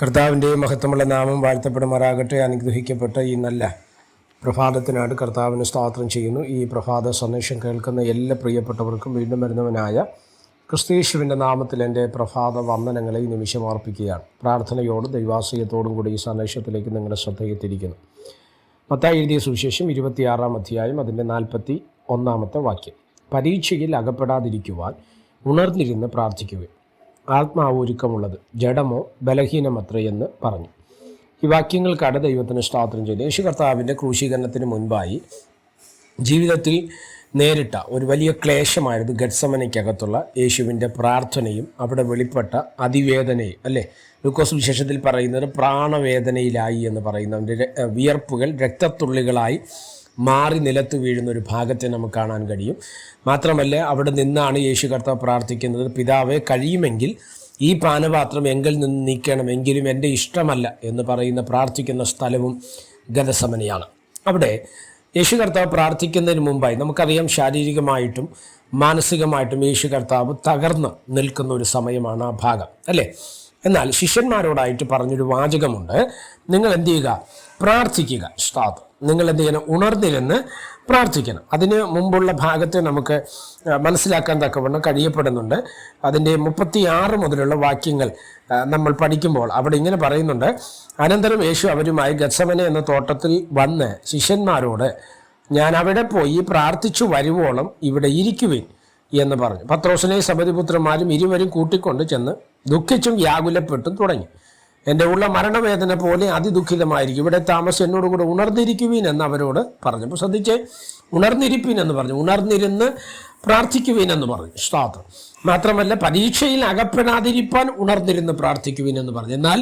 കർത്താവിൻ്റെ മഹത്വമുള്ള നാമം വാഴ്ത്തപ്പെടുമാറാകട്ടെ. അനുഗ്രഹിക്കപ്പെട്ട ഈ നല്ല പ്രഭാതത്തിനായിട്ട് കർത്താവിന് സ്തോത്രം ചെയ്യുന്നു. ഈ പ്രഭാത സന്ദേശം കേൾക്കുന്ന എല്ലാ പ്രിയപ്പെട്ടവർക്കും വീണ്ടും വരുന്നവനായ ക്രിസ്തയേശുവിൻ്റെ നാമത്തിൽ എൻ്റെ പ്രഭാത വന്ദനങ്ങളെ ഈ നിമിഷം അർപ്പിക്കുകയാണ്. പ്രാർത്ഥനയോടും ദൈവാശ്രയത്തോടും കൂടി ഈ സന്ദേശത്തിലേക്ക് നിങ്ങളുടെ ശ്രദ്ധയെത്തിയിരിക്കുന്നു. മത്തായി എഴുതിയ സുവിശേഷം 26-ാം അധ്യായം അതിൻ്റെ 41-ാമത്തെ വാക്യം. പരീക്ഷയിൽ അകപ്പെടാതിരിക്കുവാൻ ഉണർന്നിരുന്ന് പ്രാർത്ഥിക്കുകയും ആത്മാവ് ഒരുക്കമുള്ളത് ജഡമോ ബലഹീനമത്രയെന്ന് പറഞ്ഞു. ഈ വാക്യങ്ങൾക്കാണ് ദൈവത്തിന് സ്തോത്രം ചെയ്ത്. യേശു കർത്താവിൻ്റെ ക്രൂശീകരണത്തിന് മുൻപായി ജീവിതത്തിൽ നേരിട്ട ഒരു വലിയ ക്ലേശമായിരുന്നു ഗെത്സമനയ്ക്കകത്തുള്ള യേശുവിൻ്റെ പ്രാർത്ഥനയും അവിടെ വെളിപ്പെട്ട അതിവേദനയും. അല്ലേ, ലൂക്കോസ് വിശേഷത്തിൽ പറയുന്നത് പ്രാണവേദനയിലായി എന്ന് പറയുന്ന അവൻ്റെ വിയർപ്പുകൾ രക്തത്തുള്ളികളായി മാറി നിലത്ത് വീഴുന്ന ഒരു ഭാഗത്തെ നമുക്ക് കാണാൻ കഴിയും. മാത്രമല്ല അവിടെ നിന്നാണ് യേശു കർത്താവ് പ്രാർത്ഥിക്കുന്നത്, പിതാവേ കഴിയുമെങ്കിൽ ഈ പാനപാത്രം എങ്കിൽ നിന്ന് നീക്കണമെങ്കിലും എൻ്റെ ഇഷ്ടമല്ല എന്ന് പറയുന്ന പ്രാർത്ഥിക്കുന്ന സ്ഥലവും ഗെത്സമനയാണ്. അവിടെ യേശു കർത്താവ് പ്രാർത്ഥിക്കുന്നതിന് മുമ്പായി നമുക്കറിയാം ശാരീരികമായിട്ടും മാനസികമായിട്ടും യേശു കർത്താവ് തകർന്ന് നിൽക്കുന്ന ഒരു സമയമാണ് ആ ഭാഗം, അല്ലേ. എന്നാൽ ശിഷ്യന്മാരോടായിട്ട് പറഞ്ഞൊരു വാചകമുണ്ട്, നിങ്ങൾ എന്ത് ചെയ്യുക, പ്രാർത്ഥിക്കുക. സ്തോത്രം, നിങ്ങൾ എന്ത് ചെയ്യണം, ഉണർന്നിരുന്ന് പ്രാർത്ഥിക്കണം. അതിന് മുമ്പുള്ള ഭാഗത്തെ നമുക്ക് മനസ്സിലാക്കാൻ തക്കവണ്ണം കഴിയപ്പെടുന്നുണ്ട്. അതിൻ്റെ 36 മുതലുള്ള വാക്യങ്ങൾ നമ്മൾ പഠിക്കുമ്പോൾ അവിടെ ഇങ്ങനെ പറയുന്നുണ്ട്, അനന്തരം യേശു അവരുമായി ഗെത്സമനെ എന്ന തോട്ടത്തിൽ വന്ന് ശിഷ്യന്മാരോട്, ഞാൻ അവിടെ പോയി പ്രാർത്ഥിച്ചു വരുവോളം ഇവിടെ ഇരിക്കുവിൻ എന്ന് പറഞ്ഞു. പത്രോസിനെയും സബദിപുത്രന്മാരും ഇരുവരും കൂട്ടിക്കൊണ്ട് ചെന്ന് ദുഃഖിച്ചും വ്യാകുലപ്പെട്ടും തുടങ്ങി. എൻ്റെ ഉള്ള മരണവേദന പോലെ അതിദുഃഖിതമായിരിക്കും, ഇവിടെ താമസം എന്നോടുകൂടെ ഉണർന്നിരിക്കുവീൻ എന്ന് അവരോട് പറഞ്ഞു. അപ്പോൾ ശ്രദ്ധിച്ചേ, ഉണർന്നിരിപ്പീൻ എന്ന് പറഞ്ഞു, ഉണർന്നിരുന്ന് പ്രാർത്ഥിക്കുവീൻ എന്ന് പറഞ്ഞു. സ്തോത്രം. മാത്രമല്ല പരീക്ഷയിൽ അകപ്പെടാതിരിപ്പാൻ ഉണർന്നിരുന്ന് പ്രാർത്ഥിക്കുവീൻ എന്ന് പറഞ്ഞു. എന്നാൽ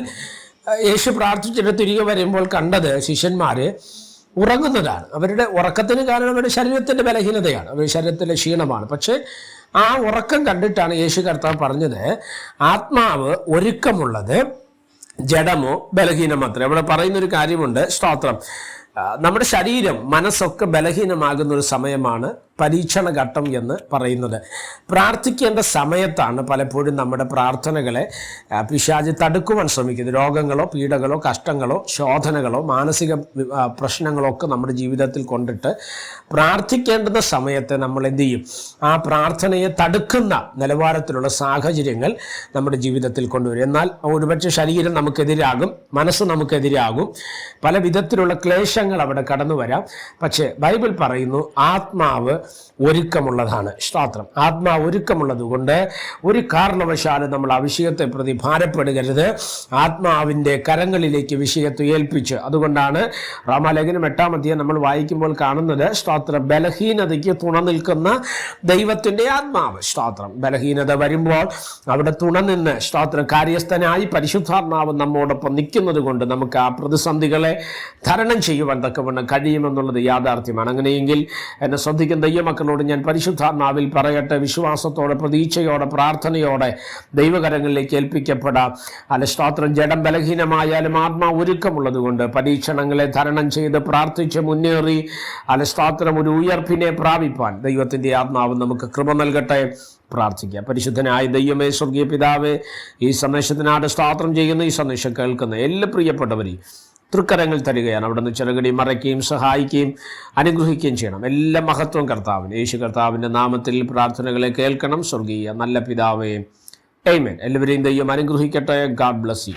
യേശു പ്രാർത്ഥിച്ചിട്ട് തിരികെ വരുമ്പോൾ കണ്ടത് ശിഷ്യന്മാർ ഉറങ്ങുന്നതാണ്. അവരുടെ ഉറക്കത്തിന് കാരണം അവരുടെ ശരീരത്തിൻ്റെ ബലഹീനതയാണ്, അവരുടെ ശരീരത്തിലെ ക്ഷീണമാണ്. പക്ഷേ ആ ഉറക്കം കണ്ടിട്ടാണ് യേശു കർത്താവ് പറഞ്ഞത്, ആത്മാവ് ഒരുക്കമുള്ളത് ജഡമോ ബലഹീനമത്രേ. അവിടെ പറയുന്നൊരു കാര്യമുണ്ട്, സ്തോത്രം, നമ്മുടെ ശരീരം മനസ്സൊക്കെ ബലഹീനമാകുന്ന ഒരു സമയമാണ് പരീക്ഷണ ഘട്ടം എന്ന് പറയുന്നത്. പ്രാർത്ഥിക്കേണ്ട സമയത്താണ് പലപ്പോഴും നമ്മുടെ പ്രാർത്ഥനകളെ പിശാച് തടുക്കുവാൻ ശ്രമിക്കുന്നത്. രോഗങ്ങളോ പീഡകളോ കഷ്ടങ്ങളോ ശോധനകളോ മാനസിക പ്രശ്നങ്ങളോ ഒക്കെ നമ്മുടെ ജീവിതത്തിൽ കൊണ്ടിട്ട് പ്രാർത്ഥിക്കേണ്ടുന്ന സമയത്ത് നമ്മൾ എന്ത് ചെയ്യും, ആ പ്രാർത്ഥനയെ തടുക്കുന്ന നിലവാരത്തിലുള്ള സാഹചര്യങ്ങൾ നമ്മുടെ ജീവിതത്തിൽ കൊണ്ടുവരും. എന്നാൽ ഒരുപക്ഷെ ശരീരം നമുക്കെതിരാകും, മനസ്സ് നമുക്കെതിരാകും, പല വിധത്തിലുള്ള ക്ലേശങ്ങൾ അവിടെ കടന്നു വരാം. പക്ഷേ ബൈബിൾ പറയുന്നു ആത്മാവ് ഒരുക്കമുള്ളതാണ്. സ്തോത്രം. ആത്മാവ് ഒരുക്കമുള്ളത് കൊണ്ട് ഒരു കാരണവശാലും നമ്മൾ ആ വിഷയത്തെ പ്രതി ഭാരപ്പെടുകരുത്. ആത്മാവിൻ്റെ കരങ്ങളിലേക്ക് വിഷയത്തെ ഏൽപ്പിച്ച്, അതുകൊണ്ടാണ് റോമാലേഖനം 8-ാം അധ്യായം നമ്മൾ വായിക്കുമ്പോൾ കാണുന്നത്, സ്തോത്രം, ബലഹീനതയ്ക്ക് തുണ നിൽക്കുന്ന ദൈവത്തിൻ്റെ ആത്മാവ്. സ്തോത്രം. ബലഹീനത വരുമ്പോൾ അവിടെ തുണനിന്ന് സ്തോത്രം കാര്യസ്ഥനായി പരിശുദ്ധാത്മാവ് നമ്മോടൊപ്പം നിൽക്കുന്നത് കൊണ്ട് നമുക്ക് ആ പ്രതിസന്ധികളെ തരണം ചെയ്യുവാൻ തക്കവണ്ണം കഴിയുമെന്നുള്ളത് യാഥാർത്ഥ്യമാണ്. അങ്ങനെയെങ്കിൽ എന്നെ ശ്രദ്ധിക്കുന്ന ദൈവമക്കളോട് ഞാൻ പരിശുദ്ധാത്മാവിൽ പറയട്ടെ, വിശ്വാസത്തോടെ പ്രതീക്ഷയോടെ പ്രാർത്ഥനയോടെ ദൈവകരങ്ങളിലേക്ക് ഏൽപ്പിക്കപ്പെടാം. അല്ല, സ്തോത്രം, ജഡം ബലഹീനമായാലും ആത്മാ ഒരുക്കമുള്ളത് കൊണ്ട് പരീക്ഷണങ്ങളെ തരണം ചെയ്ത് പ്രാർത്ഥിച്ച് മുന്നേറി അല്ല, സ്തോത്രം, ഒരു ഉയർപ്പിനെ പ്രാപിപ്പാൻ ദൈവത്തിൻ്റെ ആത്മാവ് നമുക്ക് കൃപ നൽകട്ടെ. പ്രാർത്ഥിക്കുക. പരിശുദ്ധനായ ദൈവമേ, സ്വർഗീയ പിതാവേ, ഈ സന്ദേശത്തിനായിട്ട് സ്തോത്രം ചെയ്യുന്ന, ഈ സന്ദേശം കേൾക്കുന്ന എല്ലാ പ്രിയപ്പെട്ടവരെയും തൃക്കരങ്ങൾ തരികയാണ്. അവിടെ നിന്ന് ചിലകടി മറയ്ക്കുകയും സഹായിക്കുകയും അനുഗ്രഹിക്കുകയും ചെയ്യണം. എല്ലാ മഹത്വം കർത്താവിന്, യേശു കർത്താവിൻ്റെ നാമത്തിൽ പ്രാർത്ഥനകളെ കേൾക്കണം. സ്വർഗീയ നല്ല പിതാവേ, ആമേൻ. എല്ലാവരെയും ദൈവം അനുഗ്രഹിക്കട്ടെ. God bless you.